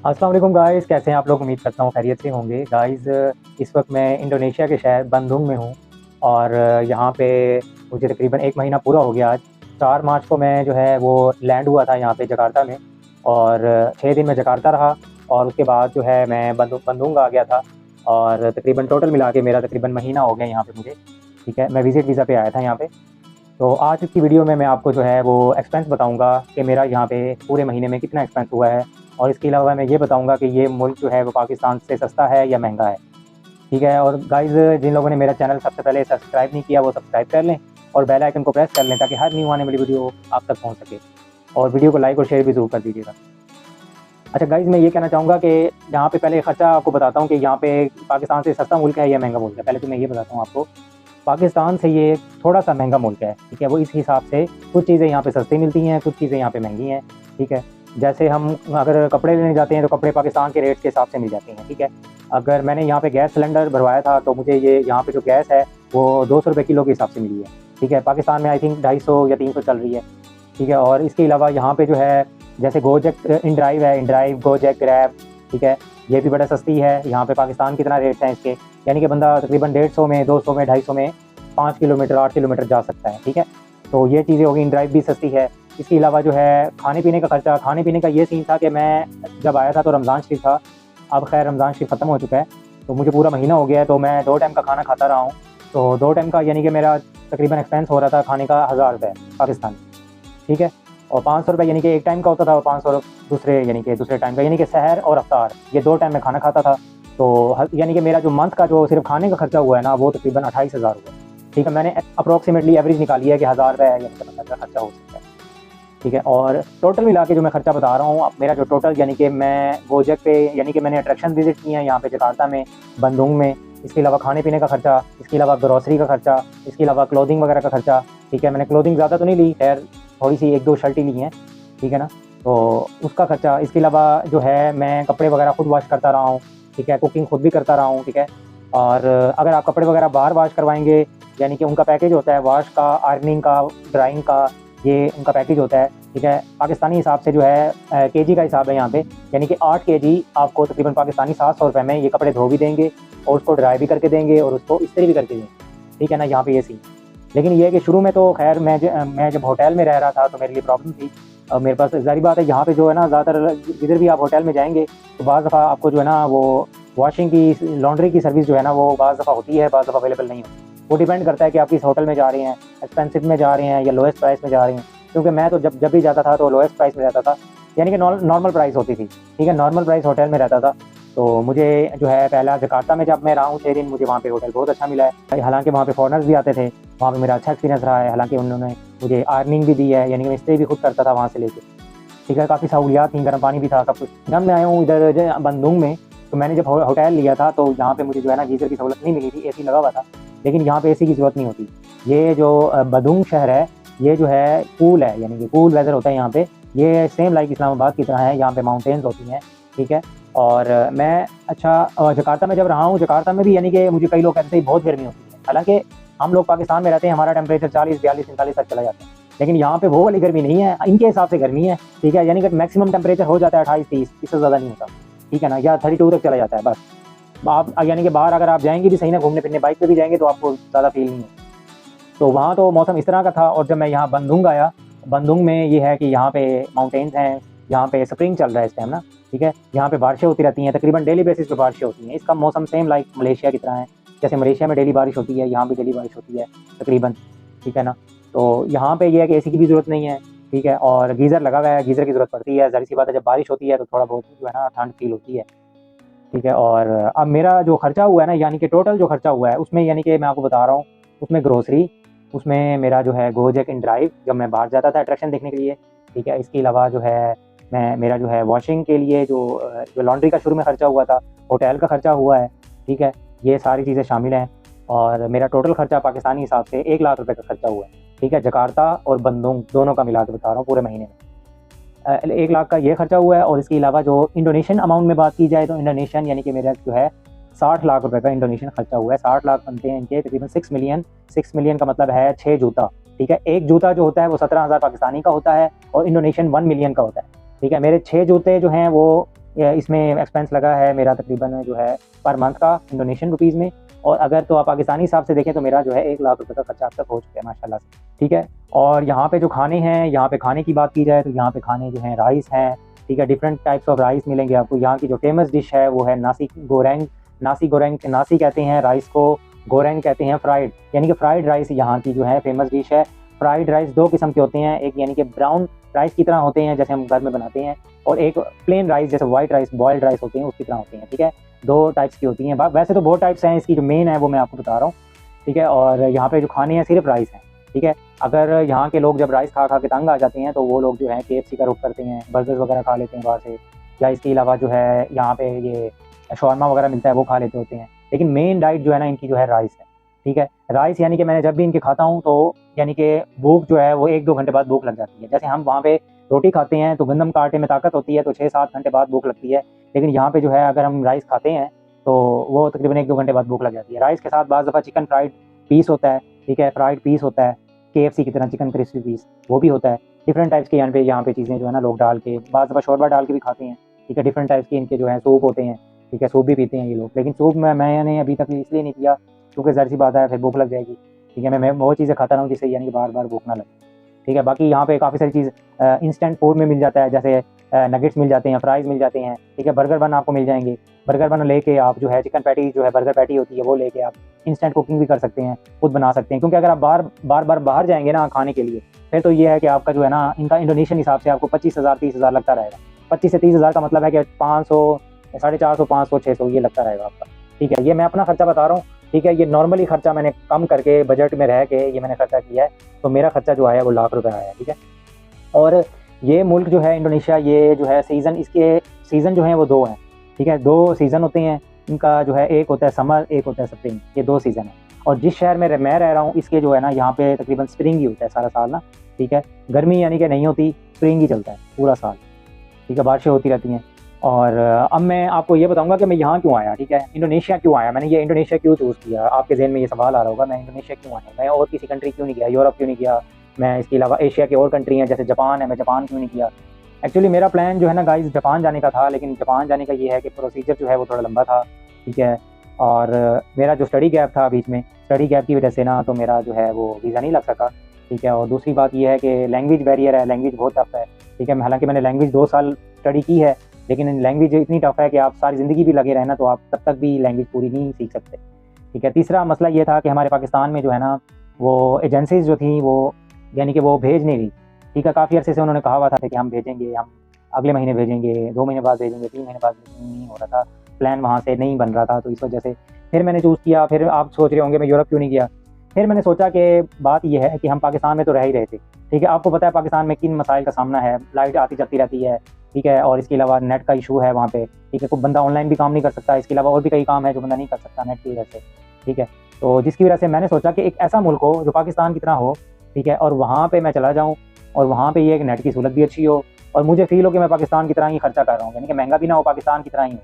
अस्सलाम वालेकुम गाइस, कैसे हैं आप लोग? उम्मीद करता हूँ खैरियत से होंगे। गाइस, इस वक्त मैं इंडोनेशिया के शहर बंदुंग में हूँ और यहाँ पे मुझे तकरीबन 1 महीना पूरा हो गया आज। 4 मार्च को मैं जो है वो लैंड हुआ था यहाँ पे जकार्ता में और 6 दिन मैं जकार्ता रहा और उसके बाद जो है मैं बंदुंग आ गया था और तकरीबन टोटल मिला के मेरा तकरीबन महीना हो गया यहाँ पे मुझे। ठीक है, मैं विज़िट वीज़ा पे आया था यहाँ पे। तो आज की वीडियो में मैं आपको जो है वो एक्सपेंस बताऊंगा कि मेरा यहाँ पे पूरे महीने में कितना एक्सपेंस हुआ है और इसके अलावा मैं ये बताऊंगा कि ये मुल्क जो है वो पाकिस्तान से सस्ता है या महंगा है। ठीक है, और गाइज़, जिन लोगों ने मेरा चैनल सबसे पहले सब्सक्राइब नहीं किया वो सब्सक्राइब कर लें और बेल आइकन को प्रेस कर लें ताकि हर न्यू आने वाली वीडियो आप तक पहुँच सके। और वीडियो को लाइक और शेयर भी ज़रूर कर दीजिएगा। अच्छा गाइज़, मैं ये कहना चाहूँगा कि यहाँ पे पहले ख़र्चा आपको बताता हूँ कि यहाँ पे पाकिस्तान से सस्ता मुल्क है या महंगा मुल्क है। पहले तो मैं ये बताता हूँ आपको, पाकिस्तान से ये थोड़ा-सा महँगा मुल्क है, ठीक है? वो इस हिसाब से कुछ चीज़ें यहाँ पे सस्ती मिलती हैं, कुछ चीज़ें यहाँ पे महँगी हैं, ठीक है? जैसे हम अगर कपड़े लेने जाते हैं तो कपड़े पाकिस्तान के रेट के हिसाब से मिल जाते हैं, ठीक है? अगर मैंने यहाँ पे गैस सिलेंडर भरवाया था तो मुझे ये यहाँ पे जो गैस है वो ₹200 किलो के हिसाब से मिली है, ठीक है? पाकिस्तान में आई थिंक 250 या 300 चल रही है, ठीक है? और इसके अलावा यहाँ पे जो है जैसे गोजेक इनड्राइव है, इनड्राइव, गोजेक, ग्रैब, ठीक है? ये भी बड़ा सस्ती है। यहाँ पे पाकिस्तान कितना रेट्स हैं इसके, यानी कि बंदा तकरीबन 150 में, 200 में, 250 में 5 किलोमीटर, 8 किलोमीटर जा सकता है, ठीक है? तो ये चीज़ें हो गई, इनड्राइव भी सस्ती है। इसके अलावा जो है खाने-पीने का खर्चा, खाने-पीने का ये सीन था कि मैं जब आया था तो रमज़ान शरीफ था, अब खैर रमज़ान शरीफ ख़त्म हो चुका है, तो मुझे पूरा महीना हो गया है, तो मैं 2 टाइम का खाना खाता रहा हूँ। तो 2 टाइम का यानी कि मेरा तकरीबन एक्सपेंस हो रहा था खाने का ₹1000 पाकिस्तानी, ठीक है? और ₹500 यानी कि एक टाइम का होता था और 500 दूसरे यानी कि दूसरे टाइम का, यानी कि सहर और अफ्तार, ये 2 टाइम मैं खाना खाता था। तो यानी कि मेरा जो मंथ का जो सिर्फ़ खाने का खर्चा हुआ है ना, वो तकरीबन 28,000 हुआ। ठीक है, मैंने अप्रॉक्सीमेटली एवरेज निकाली है कि ₹1000 यानी कि का खर्चा हो सकता है, ठीक है? और टोटल मिला के जो मैं खर्चा बता रहा हूँ, अब मेरा जो टोटल यानी कि मैं गोजेक पे यानी कि मैंने अट्रैक्शन विज़िट किए हैं यहाँ पे जकार्ता में, बंदुंग में, इसके अलावा खाने-पीने का खर्चा, इसके अलावा ग्रोसरी का खर्चा, इसके अलावा क्लोथिंग वगैरह का खर्चा, ठीक है? मैंने क्लोथिंग ज़्यादा तो नहीं ली, खैर थोड़ी-सी 1-2 शर्ट ही ली हैं, ठीक है ना? तो उसका खर्चा, इसके अलावा जो है मैं कपड़े वगैरह खुद वॉश करता रहा हूँ, ठीक है? कुकिंग खुद भी करता रहा हूँ, ठीक है? और अगर आप कपड़े वगैरह बाहर वॉश करवाएँगे, यानी कि उनका पैकेज होता है वॉश का, आयरनिंग का, ड्राइंग का, ये उनका पैकेज होता है, ठीक है? पाकिस्तानी हिसाब से जो है केजी का हिसाब है यहाँ पे, यानी कि 8 केजी आपको तकरीबन पाकिस्तानी ₹700 में ये कपड़े धो भी देंगे और उसको ड्राई भी करके देंगे और उसको इस्त्री भी करके देंगे, ठीक है ना? यहाँ पे ये सीन। लेकिन ये है कि शुरू में तो खैर मैं जब होटल में रह रहा था तो मेरे लिए प्रॉब्लम थी। मेरे पास ज़ाहिर बात है यहाँ पे जो है ना, ज़्यादातर जिधर भी आप होटल में जाएँगे तो बाज़ दफ़ा आपको जो है ना वो वॉशिंग की, लॉन्ड्री की सर्विस जो है ना वो बाज़ दफ़ा होती है, बाज़ दफ़ा अवेलेबल नहीं होती। वो डिपेंड करता है कि आप किस होटल में जा रहे हैं, एक्सपेंसिव में जा रहे हैं या लोएस्ट प्राइस में जा रहे हैं। क्योंकि मैं तो जब भी जाता था तो लोएस्ट प्राइस में रहता था, यानी कि नॉर्मल प्राइस होती थी, ठीक है? नॉर्मल प्राइस होटल में रहता था। तो मुझे जो है पहला जकार्ता में जब मैं रहा हूँ 6 दिन, मुझे वहाँ पे होटल बहुत अच्छा मिला है। हालाँकि वहाँ पे फॉरेनर्स भी आते थे, वहाँ पे मेरा अच्छा एक्सपीरियंस रहा है। हालाँकि उन्होंने मुझे अर्निंग भी दी है, यानी कि मैं इस्त्री भी खुद करता था वहाँ से लेके, ठीक है? काफ़ी सहूलियात थी, गर्म पानी भी था, सब कुछ। जब मैं आया हूँ इधर बंदुंग में, तो मैंने जब होटल लिया था तो यहाँ पे मुझे जो है ना गीज़र की सहूलत नहीं मिली थी, एसी लगा हुआ था, लेकिन यहाँ पे एसी की ज़रूरत नहीं होती। ये जो बंदुंग शहर है, ये जो है कूल है, यानी कि कूल वेदर होता है यहाँ पे। ये सेम लाइक इस्लामाबाद की तरह है, यहाँ पे माउंटेन्स होती हैं, ठीक है? और मैं जकार्ता में जब रहा हूँ, जकार्ता में भी यानी कि मुझे कई लोग कहते हैं बहुत गर्मी होती है। हालाँकि हम लोग पाकिस्तान में रहते हैं, हमारा टेम्परेचर 40, 42, 43 तक चला जाता है। लेकिन यहाँ पे वो वाली गर्मी नहीं है, इनके हिसाब से गर्मी है, ठीक है? यानी कि मैक्सिमम टेम्परेचर हो जाता है 28-30, इससे ज़्यादा नहीं होता, ठीक है ना? या 32 तक चला जाता है बस। आप यानी कि बाहर अगर आप जाएँगे भी सही ना घूमने-फिरने, बाइक पे भी जाएँगे तो आपको ज़्यादा फ़ील नहीं होगा। तो वहाँ तो मौसम इस तरह का था। और जब मैं यहाँ बंदुंग आया, बंदुंग में ये है कि यहाँ पे माउंटेन्स हैं, यहाँ पे स्प्रिंग चल रहा है इस टाइम ना, ठीक है? यहाँ पे बारिशें होती रहती हैं, तकरीबन डेली बेसिस पे बारिशें होती हैं। इसका मौसम सेम लाइक मलेशिया की तरह है, जैसे मलेशिया में डेली बारिश होती है, यहाँ भी डेली बारिश होती है तकरीबन, ठीक है ना? तो यहाँ पे ये है कि एसी की भी ज़रूरत नहीं है, ठीक है? और गीज़र लगा हुआ है, गीज़र की ज़रूरत पड़ती है, ज़ाहिर-सी बात है जब बारिश होती है तो थोड़ा बहुत जो है ना ठंड फ़ील होती है, ठीक है? और अब मेरा जो खर्चा हुआ है ना, यानी कि टोटल जो खर्चा हुआ है उसमें, यानी कि मैं आपको बता रहा हूँ, उसमें ग्रोसरी, उसमें मेरा जो है गोजेक इन ड्राइव जब मैं बाहर जाता था अट्रैक्शन देखने के लिए, ठीक है? इसके अलावा जो है मेरा जो है वॉशिंग के लिए जो लॉन्ड्री का शुरू में खर्चा हुआ था, होटल का खर्चा हुआ है, ठीक है? ये सारी चीज़ें शामिल हैं और मेरा टोटल खर्चा पाकिस्तानी हिसाब से ₹1,00,000 का खर्चा हुआ है, ठीक है? जकार्ता और बंदुंग दोनों का मिला के बता रहा हूँ पूरे महीने में। 1,00,000 का ये खर्चा हुआ है। और इसके अलावा जो इंडोनेशियन अमाउंट में बात की जाए तो इंडोनेशियन यानी कि मेरा जो है ₹60,00,000 का इंडोनेशियन खर्चा हुआ है। 60 लाख बनते हैं इनके तकरीबन 6 मिलियन। 6 मिलियन का मतलब है 6 जूता, ठीक है? एक जूता जो होता है वो 17,000 पाकिस्तानी का होता है और इंडोनेशियन 1 मिलियन का होता है, ठीक है? मेरे 6 जूते जो हैं वो इसमें एक्सपेंस लगा है मेरा तकरीबन जो है पर मंथ का इंडोनेशियन रुपीज़ में। और अगर तो आप पाकिस्तानी हिसाब से देखें तो मेरा जो है 1 लाख रुपए का खर्चा अब तक हो चुका है माशाल्लाह से, ठीक है। और यहाँ पे जो खाने हैं, यहाँ पे खाने की बात की जाए तो यहाँ पे खाने जो हैं राइस हैं, ठीक है, डिफरेंट टाइप्स ऑफ राइस मिलेंगे आपको। यहाँ की जो फेमस डिश है वो है नासी गोरेंग। नासी गोरेंग, नासी कहते हैं राइस को, गोरेंग कहते हैं फ्राइड, यानी कि फ्राइड राइस यहाँ की जो है फेमस डिश है। फ्राइड राइस दो किस्म के होते हैं, एक यानी कि ब्राउन राइस की तरह होते हैं जैसे हम घर में बनाते हैं, और एक प्लेन राइस जैसे वाइट राइस बॉयल्ड राइस होते हैं उसकी तरह होते हैं, ठीक है। दो टाइप्स की होती हैं। वैसे तो बहुत टाइप्स हैं, इसकी जो मेन है वो मैं आपको बता रहा हूँ, ठीक है। और यहाँ पे जो खाने हैं सिर्फ राइस हैं, ठीक है। अगर यहाँ के लोग जब राइस खा खा के तंग आ जाते हैं तो वो लोग जो है KFC का रुख करते हैं, बर्गर्स वगैरह खा लेते हैं बाहर से, या इसके अलावा जो है यहाँ पे ये शॉर्मा वगैरह मिलता है वो खा लेते होते हैं। लेकिन मेन डाइट जो है ना इनकी जो है राइस है, ठीक है। राइस यानी कि मैंने जब भी इनके खाता हूँ तो यानी कि भूख जो है वो 1-2 घंटे बाद भूख लग जाती है। जैसे हम वहाँ पे रोटी खाते हैं तो गंदम का आटे में ताकत होती है तो 6-7 घंटे बाद भूख लगती है, लेकिन यहाँ पे जो है अगर हम राइस खाते हैं तो वो तकरीबन 1-2 घंटे बाद भूख लग जाती है। राइस के साथ बाज़ दफ़ा चिकन फ्राइड पीस होता है, ठीक है, फ्राइड पीस होता है, KFC की तरह चिकन क्रिस्पी पीस वो भी होता है। डिफरेंट टाइप्स के यहाँ पे चीज़ें जो है ना लोग डाल के, बाज़ दफ़ा शोरबा डाल के भी खाते हैं, ठीक है। डिफरेंट टाइप्स के इनके जो है सूप होते हैं, ठीक है, सूप भी पीते हैं ये लोग। लेकिन सूप मैंने अभी तक इसलिए नहीं पिया क्योंकि ज़ाहिर सी बात है फिर भूख लग जाएगी, ठीक है। मैं वो चीज़ें खाता रहूँ जिससे यानी कि बार बार भूख ना लगे, ठीक है। बाकी यहाँ पे काफ़ी सारी चीज़ इंस्टेंट फूड में मिल जाता है, जैसे नगेट्स मिल जाते हैं, फ्राइज़ मिल जाते हैं, ठीक है। बर्गर बन आपको मिल जाएंगे। बर्गर बन लेके आप जो है चिकन पैटी जो है बर्गर पैटी होती है वो लेके आप इंस्टेंट कुकिंग भी कर सकते हैं, खुद बना सकते हैं। क्योंकि अगर आप बार बाहर जाएंगे ना खाने के लिए फिर तो ये है कि आपका जो है ना इनका इंडोनेशियन हिसाब से आपको 25,000-30,000 लगता रहेगा। 25 से 30,000 का मतलब है कि 500, 450, 500, 600 ये लगता रहेगा आपका, ठीक है। ये मैं अपना खर्चा बता रहा हूँ, ठीक है। ये नॉर्मली खर्चा मैंने कम करके बजट में रह के ये मैंने खर्चा किया है, तो मेरा खर्चा जो आया वो लाख रुपए आया है, ठीक है। और ये मुल्क जो है इंडोनेशिया, ये जो है सीज़न, इसके सीज़न जो हैं वो 2 हैं, ठीक है। 2 सीज़न होते हैं इनका जो है, एक होता है समर, एक होता है स्प्रिंग, ये 2 सीज़न है। और जिस शहर में मैं रह रहा हूँ इसके जो है ना यहाँ पे तकरीबन स्प्रिंग ही होता है सारा साल ना, ठीक है। गर्मी यानी कि नहीं होती, स्प्रिंग ही चलता है पूरा साल, ठीक है, बारिशें होती रहती हैं। और अब मैं आपको ये बताऊंगा कि मैं यहाँ क्यों आया, ठीक है, इंडोनेशिया क्यों आया, मैंने ये इंडोनेशिया क्यों चूज़ किया। आपके जहन में ये सवाल आ रहा होगा मैं इंडोनेशिया क्यों आया, मैं और किसी कंट्री क्यों नहीं गया, यूरोप क्यों नहीं गया, मैं इसके अलावा एशिया के और कंट्री हैं जैसे जापान है, मैं जापान क्यों नहीं किया। एक्चुअली मेरा प्लान जो है ना गाइस जापान जाने का था, लेकिन जापान जाने का ये है कि प्रोसीजर जो है वो थोड़ा लंबा था, ठीक है। और मेरा जो स्टडी गैप था बीच में, स्टडी गैप की वजह से ना तो मेरा जो है वो वीज़ा नहीं लग सका, ठीक है। और दूसरी बात ये है कि लैंग्वेज बैरियर है, लैंग्वेज बहुत टफ है, ठीक है। हालांकि मैंने लैंग्वेज 2 साल स्टडी की है, लेकिन लैंग्वेज इतनी टफ है कि आप सारी ज़िंदगी भी लगे रहना तो आप तब तक भी लैंग्वेज पूरी नहीं सीख सकते, ठीक है। तीसरा मसला ये था कि हमारे पाकिस्तान में जो है ना वो एजेंसीज़ जो थी वो यानी कि वो भेज नहीं रही, ठीक है। काफ़ी अर्से से उन्होंने कहा हुआ था कि हम भेजेंगे, हम अगले महीने भेजेंगे, 2 महीने बाद भेजेंगे, 3 महीने बाद भेजेंगे, नहीं हो रहा था, प्लान वहाँ से नहीं बन रहा था। तो इस वजह से फिर मैंने चूज़ किया। फिर आप सोच रहे होंगे मैं यूरोप क्यों नहीं गया। फिर मैंने सोचा कि बात यह है कि हम पाकिस्तान में तो रह ही रहे थे, ठीक है। आपको पता है पाकिस्तान में किन मसाइल का सामना है, लाइट आती जाती रहती है, ठीक है। और इसके अलावा नेट का इशू है वहाँ पे, ठीक है। कोई बंदा ऑनलाइन भी काम नहीं कर सकता, इसके अलावा और भी कई काम है जो बंदा नहीं कर सकता नेट की वजह से, ठीक है। तो जिसकी वजह से मैंने सोचा कि एक ऐसा मुल्क हो जो पाकिस्तान की तरह हो, ठीक है, और वहाँ पे मैं चला जाऊँ और वहाँ पे ये एक नेट की सहूलत भी अच्छी हो और मुझे फील हो कि मैं पाकिस्तान की तरह ही खर्चा कर रहा हूँ, यानी कि महंगा भी ना हो, पाकिस्तान की तरह ही हो,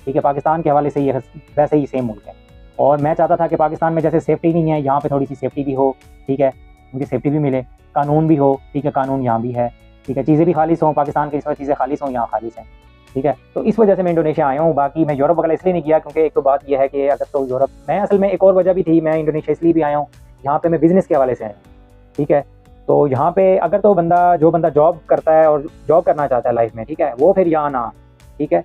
ठीक है। पाकिस्तान के हवाले से ये वैसे ही सेम मुल्क है। और मैं चाहता था कि पाकिस्तान में जैसे सेफ्टी नहीं है यहाँ पे थोड़ी सी सेफ्टी भी हो, ठीक है, मुझे सेफ्टी भी मिले, कानून भी हो, ठीक है, कानून यहाँ भी है, ठीक है, चीज़ें भी खालिश हों, पाकिस्तान की चीज़ें खालिश हों, यहाँ खालिश हैं, ठीक है। तो इस वजह से मैं इंडोनेशिया आया हूँ। बाकी मैं यूरोप वगैरह इसलिए नहीं किया क्योंकि एक तो बात यह है कि अगर तो यूरोप, मैं असल में एक और वजह भी थी, मैं इंडोनेशिया इसलिए भी आया हूँ, यहाँ पे मैं बिज़नेस के हवाले से आया हूँ, ठीक है। तो यहाँ पे अगर तो जो बंदा जॉब करता है और जॉब करना चाहता है लाइफ में, ठीक है, वो फिर यहाँ ना, ठीक है।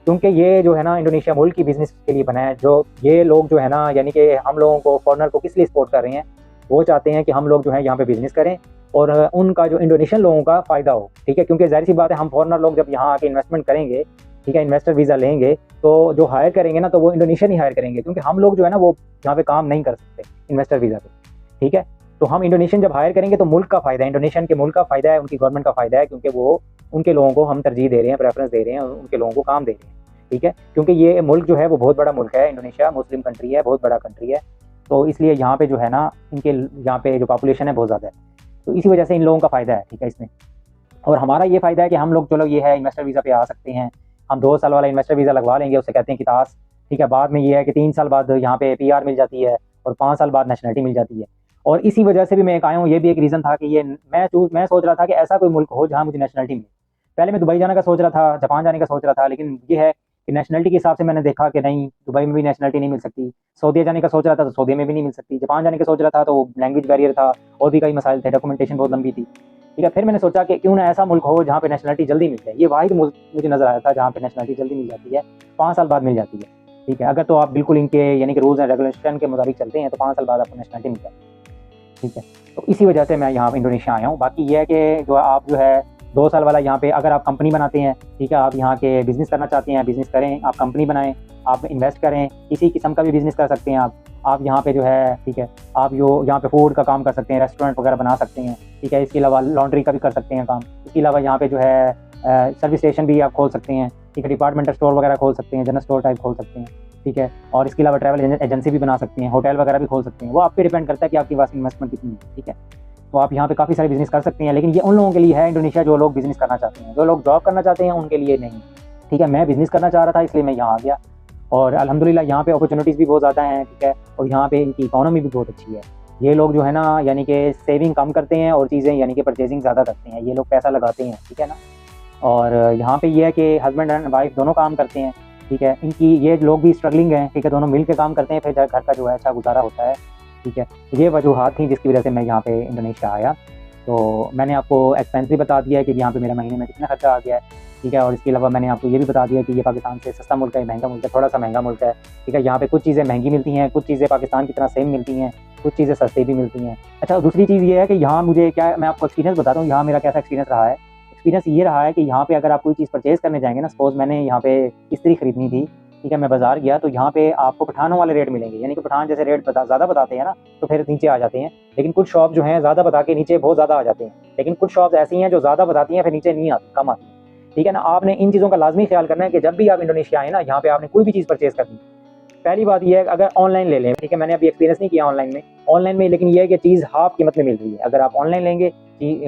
क्योंकि ये जो है ना इंडोनेशिया मुल्क की बिज़नेस के लिए बना है। जो ये लोग जो है ना यानी कि हम लोगों को, फॉरेनर को किस लिए सपोर्ट कर रहे हैं, वो चाहते हैं कि हम लोग जो है यहाँ पे बिज़नेस करें और उनका जो इंडोनेशियन लोगों का फ़ायदा हो, ठीक है। क्योंकि ज़ाहिर सी बात है हम फॉरेनर लोग जब यहाँ आके इन्वेस्टमेंट करेंगे, ठीक है, इन्वेस्टर वीज़ा लेंगे तो जो हायर करेंगे ना तो वो इंडोनेशियन ही हायर करेंगे, क्योंकि हम लोग जो है ना वो यहाँ पे काम नहीं कर सकते इन्वेस्टर वीज़ा पे, ठीक है। तो हम इंडोनेशियन जब हायर करेंगे तो मुल्क का फ़ायदा है, इंडोनेशियन के मुल्क का फ़ायदा है, उनकी गवर्नमेंट का फ़ायदा है, क्योंकि वो उनके लोगों को हम तरजीह दे रहे हैं, प्रेफरेंस दे रहे हैं, उनके लोगों को काम दे रहे हैं, ठीक है। क्योंकि ये मुल्क जो है वो बहुत बड़ा मुल्क है, इंडोनेशिया मुस्लिम कंट्री है, बहुत बड़ा कंट्री है, तो इसलिए यहाँ पे जो है ना इनके यहाँ पे जो पॉपुलेशन है बहुत ज़्यादा है, तो इसी वजह से इन लोगों का फ़ायदा है, ठीक है, इसमें। और हमारा ये फ़ायदा है कि हम लोग चलो ये है इन्वेस्टर वीज़ा पे आ सकते हैं, हम 2 साल वाला इन्वेस्टर वीज़ा लगवा लेंगे, उससे कहते हैं कि तास, ठीक है। बाद में ये है कि 3 साल बाद यहाँ पे PR मिल जाती है और 5 साल बाद नेशनलिटी मिल जाती है। और इसी वजह से भी मैं एक आया हूँ, ये भी एक रीज़न था कि ये मैं सोच रहा था कि ऐसा कोई मुल्क हो जहाँ मुझे नेशनलिटी मिले, पहले मैं दुबई जाने का सोच रहा था, जापान जाने का सोच रहा था, लेकिन ये है कि नेशनलिटी के हिसाब से मैंने देखा कि नहीं, दुबई में भी नेशनलिटी नहीं मिल सकती। सऊदी जाने का सोच रहा था तो सऊदी में भी नहीं मिल सकती। जापान जाने का सोच रहा था तो लैंग्वेज बैरियर था और भी कई मसाइल थे, डॉक्यूमेंटेशन बहुत लंबी थी। ठीक है, फिर मैंने सोचा कि क्यों ना ऐसा मुल्क हो जहाँ पे नेशनलिटी जल्दी मिल जाए। ये वाहिद मुल्क मुझे नजर आया था जहाँ पे नेशनलिटी जल्दी मिल जाती है, 5 साल बाद मिल जाती है। ठीक है, अगर तो आप बिल्कुल इनके यानी कि रूल्स एंड रेगुलेशन के मुताबिक चलते हैं तो 5 साल बाद आपको नेशनलिटी मिल जाती है। ठीक है, तो इसी वजह से मैं यहाँ इंडोनेशिया आया हूँ। बाकी ये है कि जो आप जो है 2 साल वाला यहाँ पे अगर आप कंपनी बनाते हैं, ठीक है, आप यहाँ के बिज़नेस करना चाहते हैं, बिज़नेस करें, आप कंपनी बनाएं, आप इन्वेस्ट करें, किसी किस्म का भी बिज़नेस कर सकते हैं आप यहाँ पे जो है, ठीक है, आप जो यहाँ पे फूड का काम कर सकते हैं, रेस्टोरेंट वगैरह बना सकते हैं। ठीक है, इसके अलावा लॉन्ड्री का भी कर सकते हैं काम। इसके अलावा यहाँ पे जो है सर्विस स्टेशन भी आप खोल सकते हैं। ठीक है, डिपार्टमेंटल स्टोर वगैरह खोल सकते हैं, जनरल स्टोर टाइप खोल सकते हैं। ठीक है, और इसके अलावा ट्रैवल एजेंसी भी बना सकते हैं, होटल वगैरह भी खोल सकते हैं। वो आप पे डिपेंड करता है कि आपके पास इन्वेस्टमेंट कितनी है। ठीक है, तो आप यहाँ पे काफ़ी सारे बिज़नेस कर सकते हैं, लेकिन ये उन लोगों के लिए है इंडोनेशिया जो लोग बिज़नेस करना चाहते हैं। जो लोग जॉब करना चाहते हैं उनके लिए नहीं। ठीक है, मैं बिज़नेस करना चाह रहा था इसलिए मैं यहाँ आ गया और अल्हम्दुलिल्लाह यहाँ पे अपॉर्चुनिटीज़ भी बहुत ज़्यादा हैं। ठीक है, और यहाँ पे इनकी इकॉनमी भी बहुत अच्छी है। ये लोग जो है ना यानी कि सेविंग कम करते हैं और चीज़ें यानी कि परचेजिंग ज़्यादा करते हैं। ये लोग पैसा लगाते हैं। ठीक है ना, और यहाँ पे ये है कि हस्बैंड एंड वाइफ दोनों काम करते हैं। ठीक है, इनकी ये लोग भी स्ट्रगलिंग हैं। ठीक है, दोनों मिल के काम करते हैं, फिर घर का जो है अच्छा गुजारा होता है। ठीक है, ये वजूहात थी जिसकी वजह से मैं यहाँ पे इंडोनेशिया आया। तो मैंने आपको एक्सपेंस भी बता दिया है कि यहाँ पे मेरा महीने में कितना खर्चा आ गया है। ठीक है, और इसके अलावा मैंने आपको ये भी बता दिया कि ये पाकिस्तान से सस्ता मुल्क है, महंगा मुल्क है, थोड़ा सा महंगा मुल्क है। ठीक है, यहाँ पे कुछ चीज़ें महंगी मिलती हैं, कुछ चीज़ें पाकिस्तान की तरह सेम मिलती हैं, कुछ चीज़ें सस्ती भी मिलती हैं। अच्छा, दूसरी चीज़ ये है कि यहाँ मुझे क्या, मैं आपको एक्सपीरियंस बताता हूँ यहाँ मेरा कैसा एक्सपीरियंस रहा है। एक्सपीरियंस ये रहा है कि यहाँ पे अगर आप कोई चीज़ परचेज़ करने जाएंगे ना, सपोज मैंने यहाँ पे इस्त्री खरीदनी थी। ठीक है, मैं बाजार गया तो यहाँ पे आपको पठानों वाले रेट मिलेंगे, यानी कि पठान जैसे रेट ज़्यादा बताते हैं ना तो फिर नीचे आ जाते हैं। लेकिन कुछ शॉप जो हैं ज़्यादा बता के नीचे बहुत ज़्यादा आ जाते हैं, लेकिन कुछ शॉप्स ऐसी हैं जो ज़्यादा बताती हैं फिर नीचे नहीं आती, कम आती हैं। ठीक है ना, आपने इन चीज़ों का लाजमी ख्याल करना है कि जब भी आप इंडोनेशिया आए ना, यहाँ पे आपने कोई भी चीज़ परचेज़ करनी, पहली बात यह है अगर ऑनलाइन ले लें। ठीक है, मैंने अभी एक्सपीरियंस नहीं किया ऑनलाइन में, लेकिन ये है कि चीज़ हाफ कीमत में मिल रही है। अगर आप ऑनलाइन लेंगे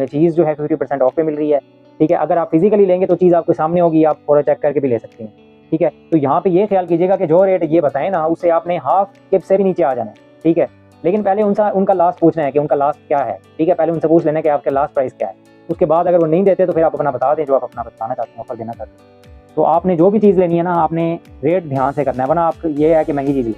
चीज़ जो है 50% ऑफ पे मिल रही है। ठीक है, अगर आप फिजिकली लेंगे तो चीज़ आपके सामने होगी, आप थोड़ा चेक करके भी ले सकते हैं। ठीक है, तो यहाँ पे ये ख्याल कीजिएगा कि जो रेट ये बताएं ना उससे आपने हाफ के से भी नीचे आ जाना है। ठीक है, लेकिन पहले उनका लास्ट पूछना है कि उनका लास्ट क्या है। ठीक है, पहले उनसे पूछ लेना कि आपका लास्ट प्राइस क्या है। उसके बाद अगर वो नहीं देते तो फिर आप अपना बता दें जो आप अपना बताना चाहते हैं, ऑफर देना चाहते हैं। तो आपने जो भी चीज़ लेनी है ना, आपने रेट ध्यान से करना है, वरना आप ये है कि महंगी चीज़ लें।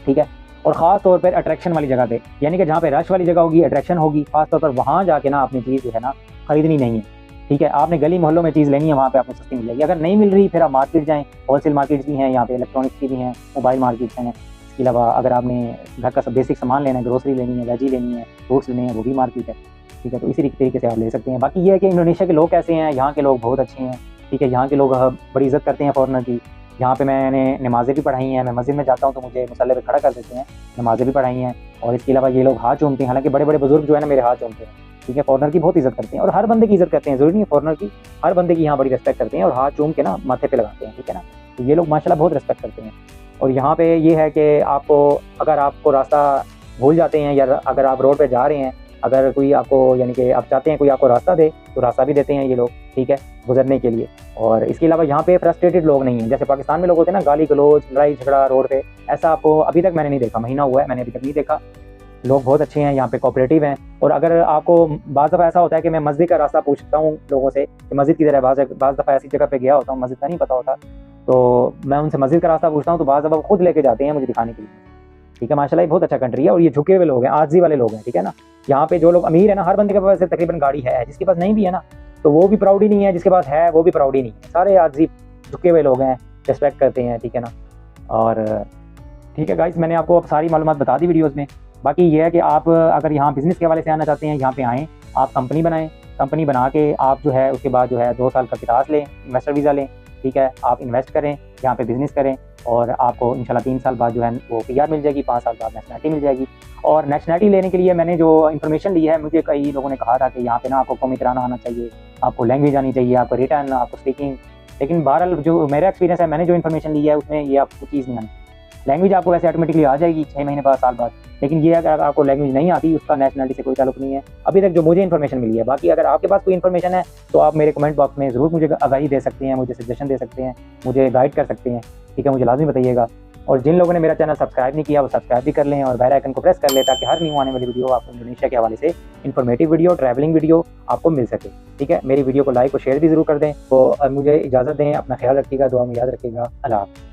ठीक है, और ख़ास तौर पर अट्रैक्शन वाली जगह पे, यानी कि जहाँ पे रश वाली जगह होगी, अट्रैक्शन होगी, खास तौर पर वहाँ जाके ना अपनी चीज़ जो है ना खरीदनी नहीं है। ठीक है, आपने गली मोहल्लों में चीज़ लेनी है, वहाँ पे आपको सस्ती मिल जाएगी। अगर नहीं मिल रही फिर आप मार्केट जाएँ, होलसेल मार्केट्स भी हैं यहाँ पे, इलेक्ट्रॉनिक्स की भी हैं, मोबाइल मार्केट्स हैं। इसके अलावा अगर आपने घर का सब बेसिक सामान लेना है, ग्रोसरी लेनी है, वेजी लेनी है, फ्रूट्स लेने हैं, वो भी मार्केट है। ठीक है, तो इसी तरीके से आप ले सकते हैं। बाकी ये है कि इंडोनेशिया के लोग कैसे हैं, यहाँ के लोग बहुत अच्छे हैं। ठीक है, यहाँ के लोग बड़ी इज़्ज़त करते हैं फॉरनर की। यहाँ पे मैंने नमाज़ें भी पढ़ाई हैं, मैं मस्जिद में जाता हूँ तो मुझे मुसल्ले पे खड़ा कर देते हैं, नमाज़ें भी पढ़ाई हैं। और इसके अलावा ये लोग हाथ चूमते हैं, हालांकि बड़े बड़े बुजुर्ग जो है ना मेरे हाथ चूमते हैं। ठीक है, फॉरनर की बहुत इज़्ज़त करते हैं और हर बंदे की इज़्ज़त करते हैं, ज़रूरी नहीं है फॉरनर की, हर बंदे की यहाँ बड़ी रिस्पेक्ट करते हैं और हाथ चूम के ना माथे पे लगाते हैं। ठीक है ना, तो ये लोग माशाल्लाह बहुत रिस्पेक्ट करते हैं। और यहाँ पे ये है कि आपको अगर आपको रास्ता भूल जाते हैं या अगर आप रोड पे जा रहे हैं, अगर कोई आपको यानी कि आप चाहते हैं कोई आपको रास्ता दे तो रास्ता भी देते हैं ये लोग। ठीक है, गुजरने के लिए। और इसके अलावा यहाँ पे फ्रस्ट्रेटेड लोग नहीं हैं, जैसे पाकिस्तान में लोग होते हैं ना गाली गलौज, लड़ाई झगड़ा रोड पे, ऐसा आपको अभी तक मैंने नहीं देखा। महीना हुआ है मैंने अभी तक नहीं देखा। लोग बहुत अच्छे हैं यहाँ पे, कोऑपरेटिव हैं। और अगर आपको बाज़ दफ़ा ऐसा होता है कि मैं मस्जिद का रास्ता पूछता हूँ लोगों से कि मस्जिद किधर है, बाज़ दफ़ा ऐसी जगह पे गया होता हूँ, मस्जिद का नहीं पता होता, तो मैं उनसे मस्जिद का रास्ता पूछता हूँ तो बाज़ दफ़ा खुद लेके जाते हैं मुझे दिखाने के लिए। ठीक है, माशाल्लाह ये बहुत अच्छा कंट्री है और ये झुके हुए लोग हैं, आजी वाले लोग हैं। ठीक है ना, यहाँ पे जो लोग अमीर है ना, हर बंदे के पास तकरीबन गाड़ी है, जिसके पास नहीं भी है ना तो वो भी प्राउड ही नहीं है, जिसके पास है वो भी प्राउड ही नहीं है। सारे आजी झुके हुए लोग हैं, रिस्पेक्ट करते हैं। ठीक है ना, और ठीक है गाइस, मैंने आपको अब सारी मालूमात बता दी वीडियोज़ में। बाकी ये है कि आप अगर यहाँ बिज़नेस के हवाले से आना चाहते हैं, यहाँ पे आएँ, आप कंपनी बनाएं, कंपनी बना के आप जो है उसके बाद जो है 2 साल का किताब लें, इन्वेस्टर वीज़ा लें। ठीक है, आप इन्वेस्ट करें, यहाँ पे बिज़नेस करें और आपको इंशाल्लाह 3 साल बाद जो है वो पीआर मिल जाएगी, 5 साल बाद नेशनलिटी मिल जाएगी। और नेशनलिटी लेने के लिए मैंने जो इन्फॉर्मेशन ली है, मुझे कई लोगों ने कहा था कि यहाँ पे ना आपको कौमी तराना आना चाहिए, आपको लैंग्वेज आनी चाहिए, आपको रिटर्न, आपको स्पीकिंग। लेकिन बहरहाल जो मेरा एक्सपीरियंस है, मैंने जो इन्फॉर्मेशन ली है उसमें ये आपको चीज़ नहीं आनी। लैंग्वेज आपको वैसे ऑटोमेटिकली आ जाएगी 6 महीने बाद, साल बाद, लेकिन ये अगर आपको लैंग्वेज नहीं आती उसका नेशनलिटी से कोई ताल्लुक नहीं है अभी तक जो मुझे इन्फॉर्मेशन मिली है। बाकी अगर आपके पास कोई इन्फॉर्मेशन है तो आप मेरे कमेंट बॉक्स में ज़रूर मुझे आगाही दे सकते हैं, मुझे सजेशन दे सकते हैं, मुझे गाइड कर सकते हैं। ठीक है, मुझे लाजमी बताइएगा। और जिन लोगों ने मेरा चैनल सब्सक्राइब नहीं किया वो सब्सक्राइब भी कर लें और बेल आइकन को प्रेस कर लें ताकि हर न्यू आने वाली वीडियो आपको इंडोनेशिया के हवाले से इन्फॉर्मेटिव वीडियो, ट्रैवलिंग वीडियो आपको मिल सके। ठीक है, मेरी वीडियो को लाइक और शेयर भी ज़रूर कर दें। तो मुझे इजाज़त दें, अपना ख्याल रखिएगा, दुआ में याद रखिएगा। अल्लाह हाफ़िज़।